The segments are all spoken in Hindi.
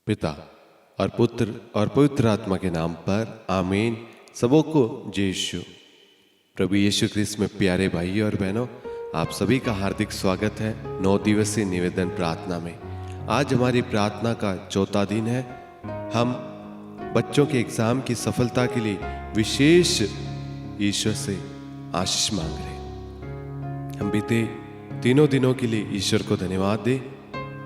पिता और पुत्र और पवित्र आत्मा के नाम पर आमीन। सबों को जय यीशु। प्रभु यीशु ख्रिस्त में प्यारे भाई और बहनों, आप सभी का हार्दिक स्वागत है 9 दिवसीय निवेदन प्रार्थना में। आज हमारी प्रार्थना का चौथा दिन है। हम बच्चों के एग्जाम की सफलता के लिए विशेष ईश्वर से आशीष मांग रहे हैं। हम बीते तीनों दिनों के लिए ईश्वर को धन्यवाद दें।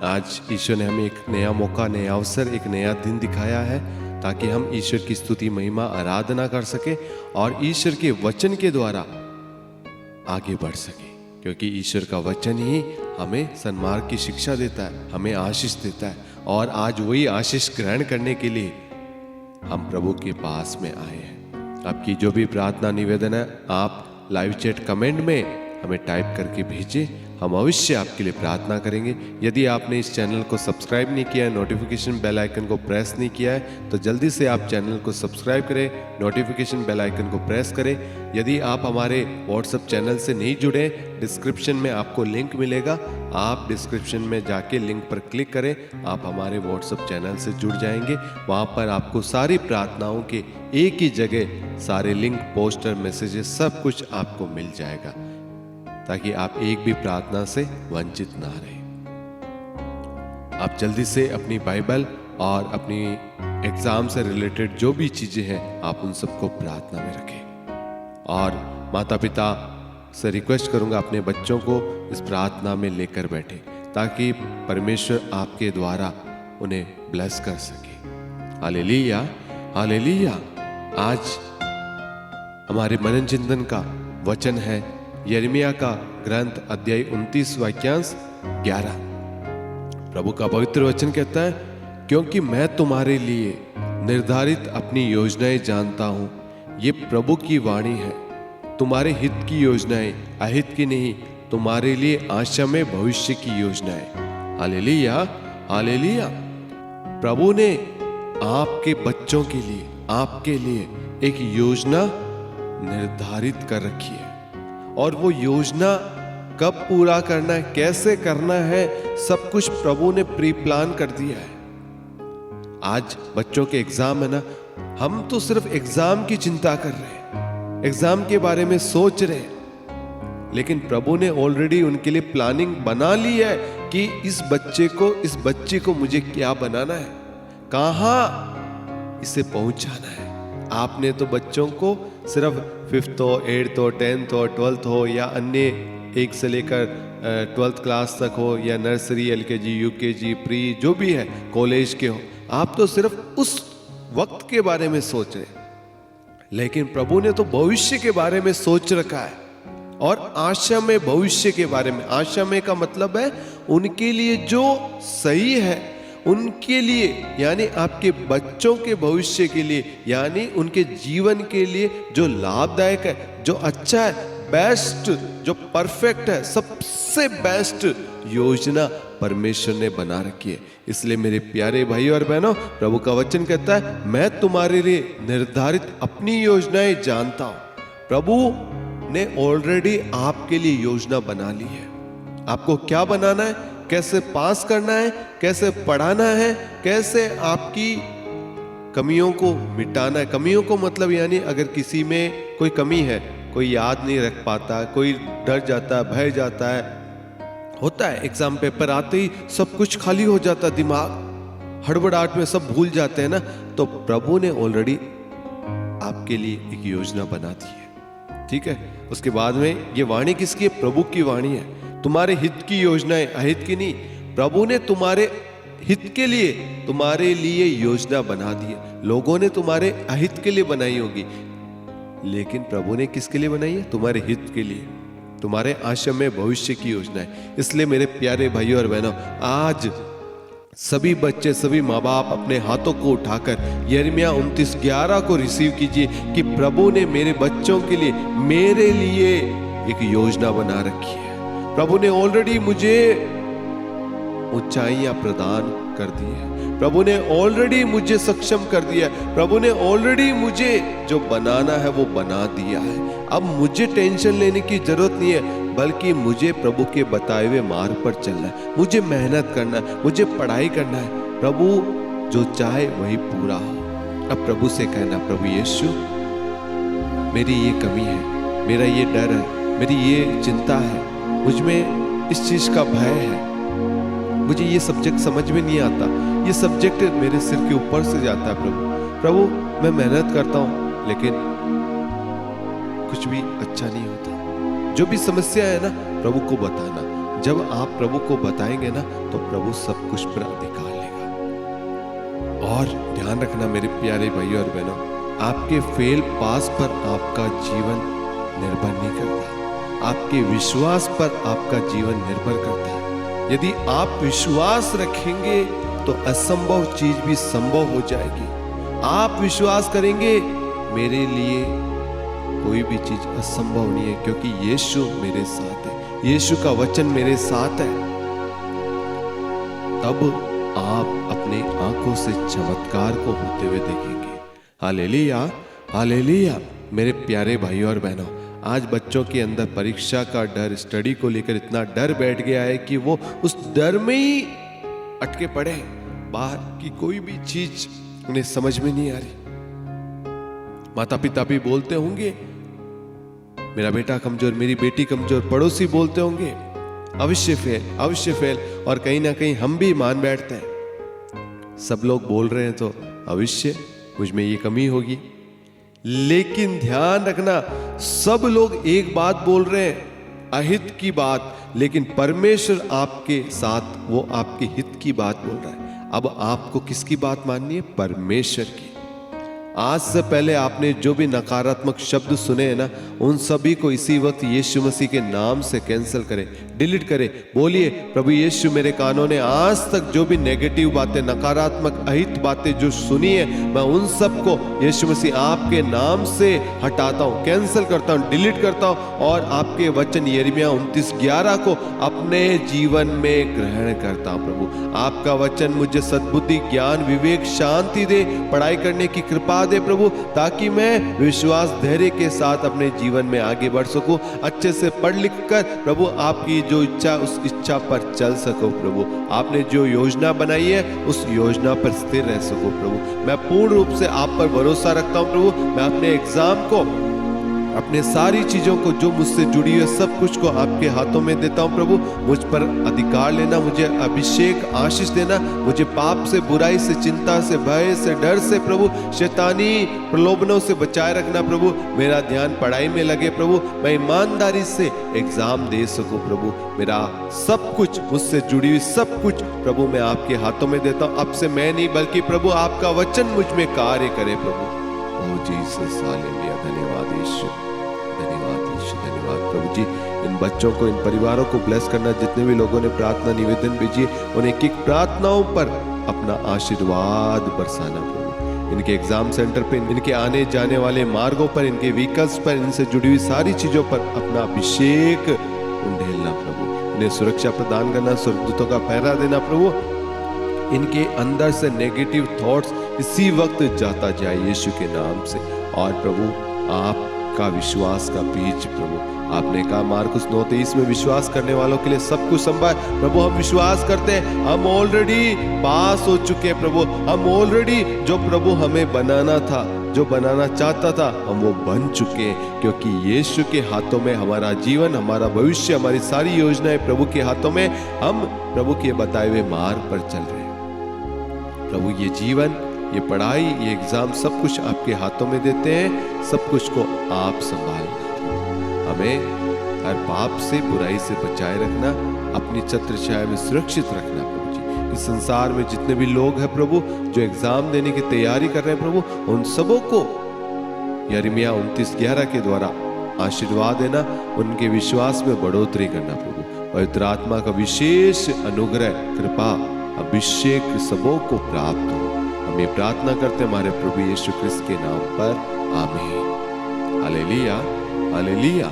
आज ईश्वर ने हमें एक नया मौका, नया अवसर, एक नया दिन दिखाया है ताकि हम ईश्वर की स्तुति, महिमा, आराधना कर सके और ईश्वर के वचन के द्वारा आगे बढ़ सके, क्योंकि ईश्वर का वचन ही हमें सन्मार्ग की शिक्षा देता है, हमें आशीष देता है। और आज वही आशीष ग्रहण करने के लिए हम प्रभु के पास में आए हैं। आपकी जो भी प्रार्थना निवेदन है, आप लाइव चैट कमेंट में हमें टाइप करके भेजें। हम अवश्य आपके लिए प्रार्थना करेंगे। यदि आपने इस चैनल को सब्सक्राइब नहीं किया है, नोटिफिकेशन बेल आइकन को प्रेस नहीं किया है, तो जल्दी से आप चैनल को सब्सक्राइब करें, नोटिफिकेशन बेल आइकन को प्रेस करें। यदि आप हमारे व्हाट्सएप चैनल से नहीं जुड़े, डिस्क्रिप्शन में आपको लिंक मिलेगा, आप डिस्क्रिप्शन में जाके लिंक पर क्लिक करें, आप हमारे व्हाट्सएप चैनल से जुड़ जाएंगे। वहाँ पर आपको सारी प्रार्थनाओं के एक ही जगह सारे लिंक, पोस्टर, मैसेजेस सब कुछ आपको मिल जाएगा, ताकि आप एक भी प्रार्थना से वंचित ना रहे। आप जल्दी से अपनी बाइबल और अपनी एग्जाम से रिलेटेड जो भी चीजें हैं, आप उन सबको प्रार्थना में रखें। और माता पिता से रिक्वेस्ट करूंगा, अपने बच्चों को इस प्रार्थना में लेकर बैठे, ताकि परमेश्वर आपके द्वारा उन्हें ब्लेस कर सके। Hallelujah, hallelujah. आज हमारे मनन चिंतन का वचन है यिर्मयाह का ग्रंथ, अध्याय 29, वाक्यांश 11। प्रभु का पवित्र वचन कहता है, क्योंकि मैं तुम्हारे लिए निर्धारित अपनी योजनाएं जानता हूं। ये प्रभु की वाणी है, तुम्हारे हित की योजनाएं, अहित की नहीं, तुम्हारे लिए आशा में भविष्य की योजनाएं। Hallelujah, hallelujah. प्रभु ने आपके बच्चों के लिए, आपके लिए एक योजना निर्धारित कर रखी है, और वो योजना कब पूरा करना है, कैसे करना है, सब कुछ प्रभु ने प्री प्लान कर दिया है। आज बच्चों के एग्जाम है ना, हम तो सिर्फ एग्जाम की चिंता कर रहे हैं, एग्जाम के बारे में सोच रहे हैं, लेकिन प्रभु ने ऑलरेडी उनके लिए प्लानिंग बना ली है कि इस बच्चे को, इस बच्ची को मुझे क्या बनाना है, कहां इसे पहुंचाना है। आपने तो बच्चों को सिर्फ 5th हो, 8th हो, 10th हो, 12th हो, या अन्य 1 से लेकर 12th क्लास तक हो, या नर्सरी, LKG, UKG, प्री, जो भी है, कॉलेज के हो, आप तो सिर्फ उस वक्त के बारे में सोच रहे हैं। लेकिन प्रभु ने तो भविष्य के बारे में सोच रखा है, और आशा में भविष्य के बारे में। आशा में का मतलब है उनके लिए जो सही है, उनके लिए, यानी आपके बच्चों के भविष्य के लिए, यानी उनके जीवन के लिए जो लाभदायक है, जो अच्छा है, बेस्ट, जो परफेक्ट है, सबसे बेस्ट योजना परमेश्वर ने बना रखी है। इसलिए मेरे प्यारे भाई और बहनों, प्रभु का वचन कहता है, मैं तुम्हारे लिए निर्धारित अपनी योजनाएं जानता हूं। प्रभु ने ऑलरेडी आपके लिए योजना बना ली है। आपको क्या बनाना है, कैसे पास करना है, कैसे पढ़ाना है, कैसे आपकी कमियों को मिटाना है। कमियों को मतलब यानी अगर किसी में कोई कमी है, कोई याद नहीं रख पाता, कोई डर जाता है, भय जाता है, होता है, एग्जाम पेपर आते ही सब कुछ खाली हो जाता है, दिमाग हड़बड़ाहट में सब भूल जाते हैं ना, तो प्रभु ने ऑलरेडी आपके लिए एक योजना बना दी है। ठीक है। उसके बाद में ये वाणी किसकी है? प्रभु की वाणी है। तुम्हारे हित की योजनाएं, अहित की नहीं। प्रभु ने तुम्हारे हित के लिए, तुम्हारे लिए योजना बना दी है। लोगों ने तुम्हारे अहित के लिए बनाई होगी, लेकिन प्रभु ने किसके लिए बनाई है? तुम्हारे हित के लिए, तुम्हारे आशा में भविष्य की योजना है। इसलिए मेरे प्यारे भाइयों और बहनों, आज सभी बच्चे, सभी माँ बाप अपने हाथों को उठाकर यिर्मयाह 29:11 को रिसीव कीजिए कि प्रभु ने मेरे बच्चों के लिए, मेरे लिए एक योजना बना रखी है। प्रभु ने ऑलरेडी मुझे ऊंचाइयां प्रदान कर दी है। प्रभु ने ऑलरेडी मुझे सक्षम कर दिया है। प्रभु ने ऑलरेडी मुझे जो बनाना है वो बना दिया है। अब मुझे टेंशन लेने की जरूरत नहीं है, बल्कि मुझे प्रभु के बताए हुए मार्ग पर चलना है, मुझे मेहनत करना है, मुझे पढ़ाई करना है। प्रभु जो चाहे वही पूरा हो। अब प्रभु से कहना, प्रभु यीशु मेरी ये कमी है, मेरा ये डर है, मेरी ये चिंता है, मुझ में इस चीज का भय है, मुझे ये सब्जेक्ट समझ में नहीं आता, ये सब्जेक्ट मेरे सिर के ऊपर से जाता है। प्रभु मैं मेहनत करता हूँ लेकिन कुछ भी अच्छा नहीं होता। जो भी समस्या है ना, प्रभु को बताना। जब आप प्रभु को बताएंगे ना, तो प्रभु सब कुछ पर अधिकार लेगा। और ध्यान रखना मेरे प्यारे भाइयों और बहनों, आपके फेल पास पर आपका जीवन निर्भर नहीं करता, आपके विश्वास पर आपका जीवन निर्भर करता है। यदि आप विश्वास रखेंगे तो असंभव चीज भी संभव हो जाएगी। आप विश्वास करेंगे, मेरे लिए कोई भी चीज असंभव नहीं है, क्योंकि यीशु मेरे साथ है, यीशु का वचन मेरे साथ है। तब आप अपने आंखों से चमत्कार को होते हुए देखेंगे। Hallelujah, hallelujah. मेरे प्यारे भाइयों और बहनों, आज बच्चों के अंदर परीक्षा का डर, स्टडी को लेकर इतना डर बैठ गया है कि वो उस डर में ही अटके पड़े। बाहर की कोई भी चीज उन्हें समझ में नहीं आ रही। माता पिता भी बोलते होंगे, मेरा बेटा कमजोर, मेरी बेटी कमजोर, पड़ोसी बोलते होंगे अवश्य फेल, अवश्य फेल, और कहीं ना कहीं हम भी मान बैठते हैं। सब लोग बोल रहे हैं तो अवश्य मुझ में ये कमी होगी। लेकिन ध्यान रखना, सब लोग एक बात बोल रहे हैं, अहित की बात, लेकिन परमेश्वर आपके साथ वो आपके हित की बात बोल रहा है। अब आपको किसकी बात माननी है? परमेश्वर की। आज से पहले आपने जो भी नकारात्मक शब्द सुने हैं ना, उन सभी को इसी वक्त यीशु मसीह के नाम से कैंसिल करें, डिलीट करें। बोलिए, प्रभु यीशु, मेरे कानों ने आज तक जो भी नेगेटिव बातें, नकारात्मक अहित बातें जो सुनी है, मैं उन सब को यीशु मसीह आपके नाम से हटाता हूं, कैंसिल करता हूं, डिलीट करता हूं, और आपके वचन यिर्मयाह 29:11 को अपने जीवन में ग्रहण करता हूं। प्रभु आपका वचन मुझे सद्बुद्धि, ज्ञान, विवेक, शांति दे, पढ़ाई करने की कृपा दे प्रभु, ताकि मैं विश्वास, धैर्य के साथ अपने जीवन में आगे बढ़ सकूं, अच्छे से पढ़ लिख कर प्रभु आपकी जो इच्छा, उस इच्छा पर चल सकूं। प्रभु आपने जो योजना बनाई है, उस योजना पर स्थिर रह सकूं। प्रभु मैं पूर्ण रूप से आप पर भरोसा रखता हूं। प्रभु मैं अपने एग्जाम को, अपने सारी चीजों को जो मुझसे जुड़ी हुई सब कुछ को आपके हाथों में देता हूं। प्रभु मुझ पर अधिकार लेना, मुझे अभिषेक, आशीष देना, मुझे पाप से, बुराई से, चिंता से, भय से, डर से, प्रभु शैतानी प्रलोभनों से बचाए रखना। प्रभु मेरा ध्यान पढ़ाई में लगे। प्रभु मैं ईमानदारी से एग्जाम दे सकूं। प्रभु मेरा सब कुछ, मुझसे जुड़ी हुई सब कुछ प्रभु मैं आपके हाथों में देता हूं। अब से मैं नहीं, बल्कि प्रभु आपका वचन मुझ में कार्य करे। प्रभु ओ जीसस, हालेलुया, धन्यवाद यीशु, धन्यवाद यीशु, धन्यवाद प्रभु जी। इन बच्चों को, इन परिवारों को ब्लेस करना। जितने भी लोगों ने प्रार्थना निवेदन भेजी, उन्हें एक एक प्रार्थनाओं पर अपना आशीर्वाद बरसाना। प्रभु इनके एग्जाम सेंटर पे, इनके आने जाने वाले मार्गों पर, इनके व्हीकल्स पर, इनसे जुड़ी हुई सारी चीजों पर अपना अभिषेक उंडेलना। प्रभु इन्हें सुरक्षा प्रदान करना, स्वर्गदूतों का पहरा देना। प्रभु इनके अंदर से नेगेटिव थॉट्स इसी वक्त जाता जाए यीशु के नाम से। और प्रभु आपका विश्वास का बीज, प्रभु आपने कहा मार्कुस 9:23 में, विश्वास करने वालों के लिए सब कुछ संभव है। प्रभु हम विश्वास करते हैं, हम ऑलरेडी पास हो चुके हैं। प्रभु हम ऑलरेडी जो प्रभु हमें बनाना था, जो बनाना चाहता था, हम वो बन चुके हैं, क्योंकि यीशु के हाथों में हमारा जीवन, हमारा भविष्य, हमारी सारी योजनाएं प्रभु के हाथों में। हम प्रभु के बताए हुए मार्ग पर चल रहे हैं। प्रभु ये जीवन, ये पढ़ाई, ये एग्जाम, सब कुछ आपके हाथों में देते हैं। सब कुछ को आप संभालना, हमें हर पाप से, बुराई से बचाए रखना, अपनी छत्र छाया में सुरक्षित रखना। प्रभु जी इस संसार में जितने भी लोग हैं प्रभु, जो एग्जाम देने की तैयारी कर रहे हैं प्रभु, उन सबों को यिर्मयाह 29:11 के द्वारा आशीर्वाद देना, उनके विश्वास में बढ़ोतरी करना। प्रभु पवित्र आत्मा का विशेष अनुग्रह, कृपा, अभिषेक सबों को प्राप्त हो। हम ये प्रार्थना करते हैं हमारे प्रभु यीशु ख्रिस्त के नाम पर, आमीन। Hallelujah, hallelujah.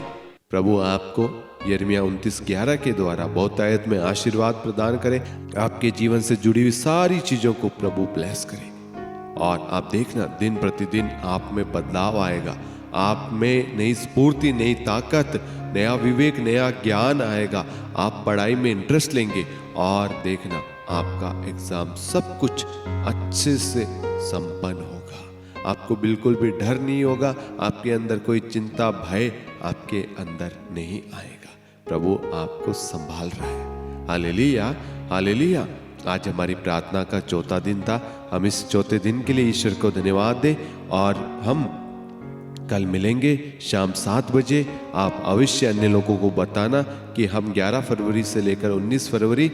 प्रभु आपको यिर्मयाह 29:11 के द्वारा बहुतायत में आशीर्वाद प्रदान करे। आपके जीवन से जुड़ी हुई सारी चीजों को प्रभु ब्लेस करे। और आप देखना, दिन प्रतिदिन आप में बदलाव आएगा, आप में नई स्फूर्ति, नई ताकत, नया विवेक, नया ज्ञान आएगा। आप पढ़ाई में इंटरेस्ट लेंगे और देखना आपका एग्जाम सब कुछ अच्छे से संपन्न होगा। आपको बिल्कुल भी डर नहीं होगा, आपके अंदर कोई चिंता भय आपके अंदर नहीं आएगा। प्रभु आपको संभाल रहा है। Hallelujah, hallelujah. आज हमारी प्रार्थना का चौथा दिन था। हम इस चौथे दिन के लिए ईश्वर को धन्यवाद दें और हम कल मिलेंगे शाम 7 बजे। आप अवश्य अन्य लोगों को बताना कि हम 11 फरवरी से लेकर 19 फरवरी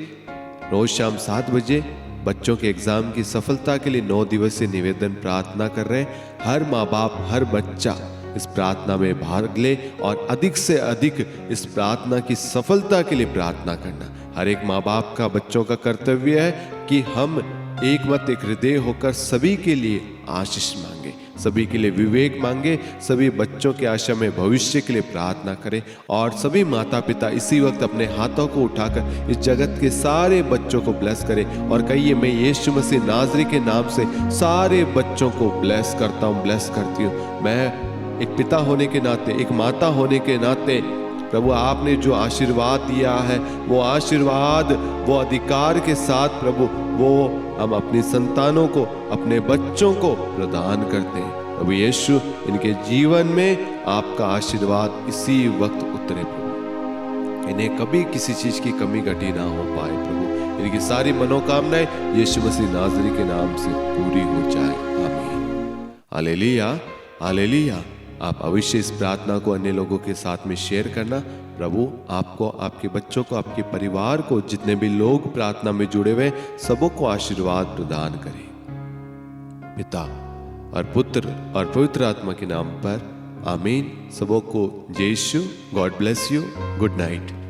रोज शाम 7 बजे बच्चों के एग्जाम की सफलता के लिए 9 दिवसीय निवेदन प्रार्थना कर रहे हैं। हर माँ बाप, हर बच्चा इस प्रार्थना में भाग ले और अधिक से अधिक इस प्रार्थना की सफलता के लिए प्रार्थना करना। हर एक माँ बाप का, बच्चों का कर्तव्य है कि हम एक मत एक हृदय होकर सभी के लिए आशीष मांगे, सभी के लिए विवेक मांगे, सभी बच्चों के आशा में भविष्य के लिए प्रार्थना करें और सभी माता पिता इसी वक्त अपने हाथों को उठाकर इस जगत के सारे बच्चों को ब्लेस करें और कहिए, मैं यीशु मसीह नाज़री के नाम से सारे बच्चों को ब्लेस करता हूँ, ब्लेस करती हूँ। मैं एक पिता होने के नाते, एक माता होने के नाते प्रभु आपने जो आशीर्वाद दिया है वो आशीर्वाद, वो अधिकार के साथ प्रभु वो हम अपनी संतानों को, अपने बच्चों को प्रदान करते हैं। प्रभु यीशु इनके जीवन में आपका आशीर्वाद इसी वक्त उतरे प्रभु, इन्हें कभी किसी चीज की कमी घटी ना हो पाए प्रभु। इनकी सारी मनोकामनाएं यीशु मसीह नाज़री के नाम से पूरी हो जाए। आमीन। Hallelujah, hallelujah. आप अवश्य इस प्रार्थना को अन्य लोगों के साथ में शेयर करना। प्रभु आपको, आपके बच्चों को, आपके परिवार को, जितने भी लोग प्रार्थना में जुड़े हुए सबों को आशीर्वाद प्रदान करें। पिता और पुत्र और पवित्र आत्मा के नाम पर आमीन। सबों को जय Yeshu. God bless you. Good night.